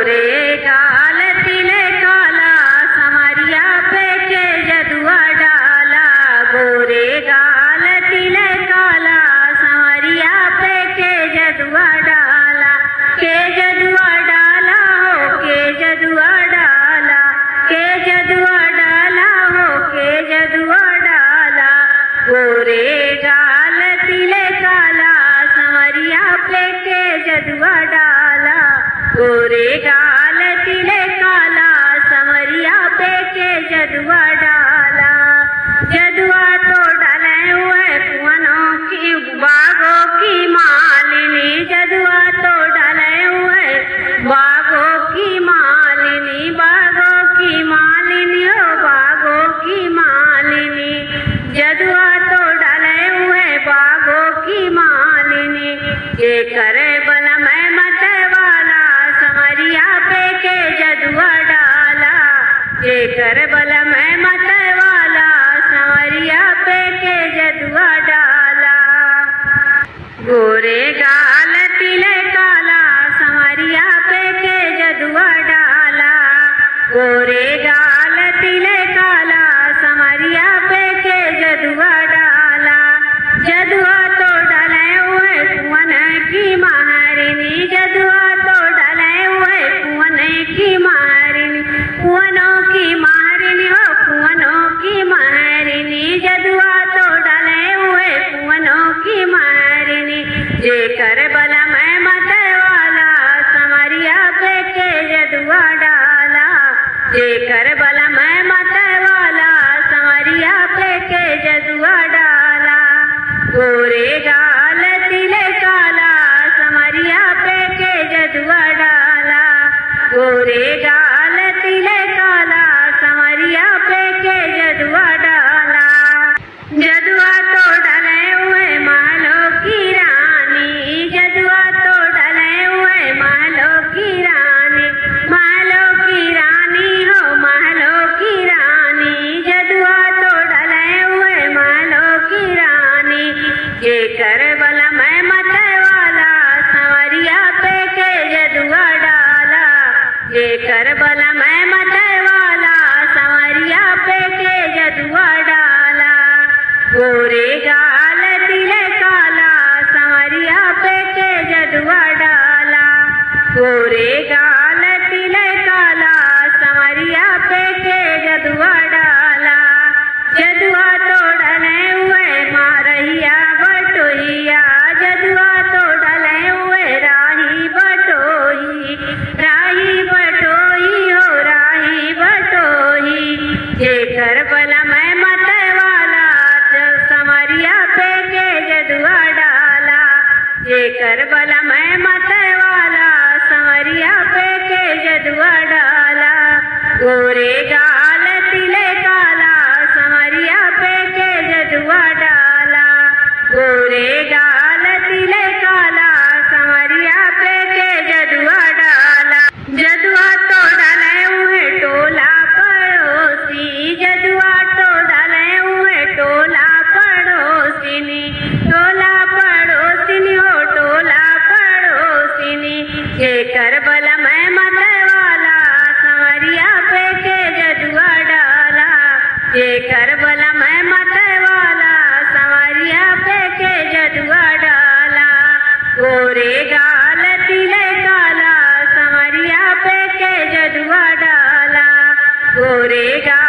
गोरे गाल तिले काला संवरिया पे के जदुआ डाला। गोरे गाल तिले काला संवरिया पे के जदुआ डाला। के जदुआ डाला हो के जदुआ डाला। के जदुआ डाला हो के जदुआ डाला। गोरे गाल तिले काला संवरिया पे के जदुआ डाला। गोरे गाल तिले काला संवरिया पे के जदुआ डाला। जदुआ तो डाले हुए कुआनों की बागों की मालिनी। जदुआ तो डाले हुए बागों की मालिनी। बागों की मालिनी हो बागों की मालिनी। जदुआ तो डाले हुए बागों की मालिनी। ये करे बल मैं मत वाला संवरिया पे के जदुआ डाला। ये कर बल मैं मत वाला संवरिया पे के जदुआ डाला। गोरे गाल तिले काला संवरिया पे के जदुआ डाला। गोरे गाल तिले काला संवरिया पे के जदुआ डाला। जदुआ तो डाले हुए कुवन की महारिनी। जदुआ तो डाले हुए कुवन की महारिनी। कुवनों की महारिनी हो कुवनों की महारिनी। जदुआ तो डाले हुए कुवनों की महारिनी। जे कर बल मैं मत वाला संवरिया पे के जदुआ डाला। जे कर बल मैं मत वाला संवरिया पे के जदुआ डाला। गोरे गाल तिले काला संवरिया पे के जदुआ डाला। गोरे गाल तिले काला संवरिया पे के जदुआ डाला। जदुआ तो डाले हुए महलों की रानी। जदुआ तो डाले हुए महलों की रानी। महलों की रानी हो महलों की रानी। जदुआ तो डाले हुए महलों की रानी। ये कर बल मैं मत वाला संवरिया पे के जदुआ डाला। ये कर बल मैं मत वाला संवरिया पे के जदुआ डाला। गोरे गाल तिले काला संवरिया पे के जदुआ डाला। गोरे गाल तिले काला संवरिया पे के जदुआ डाला। जदुआ तो डाले हुए मारहिया बटोहिया। जदुआ तो डाले हुए राही बटोही। राही बटोही हो राही बटोही। ये कर बल मैं मत वाला संवरिया पे के जदुआ डाला। ये कर बल मैं मत वाला संवरिया पे के जदुआ डाला। गोरे गाल तिले काला संवरिया पे के जदुआ डाला। गोरे गाल तिले काला संवरिया पे के जदुआ डाला। जदुआ तो डाले हुए टोला पड़ोसी। जदुआ तो डाले हुए टोला पड़ोसिनी। टोला पड़ोसिनी हो टोला पड़ोसिनी। ये कर बल मैं मत वाला संवरिया पे के जदुआ डाला। ये कर बल मैं मत वाला संवरिया पे के जदुआ डाला। गोरे गाल तिले काला संवरिया पे के जदुआ डाला। गोरे गाल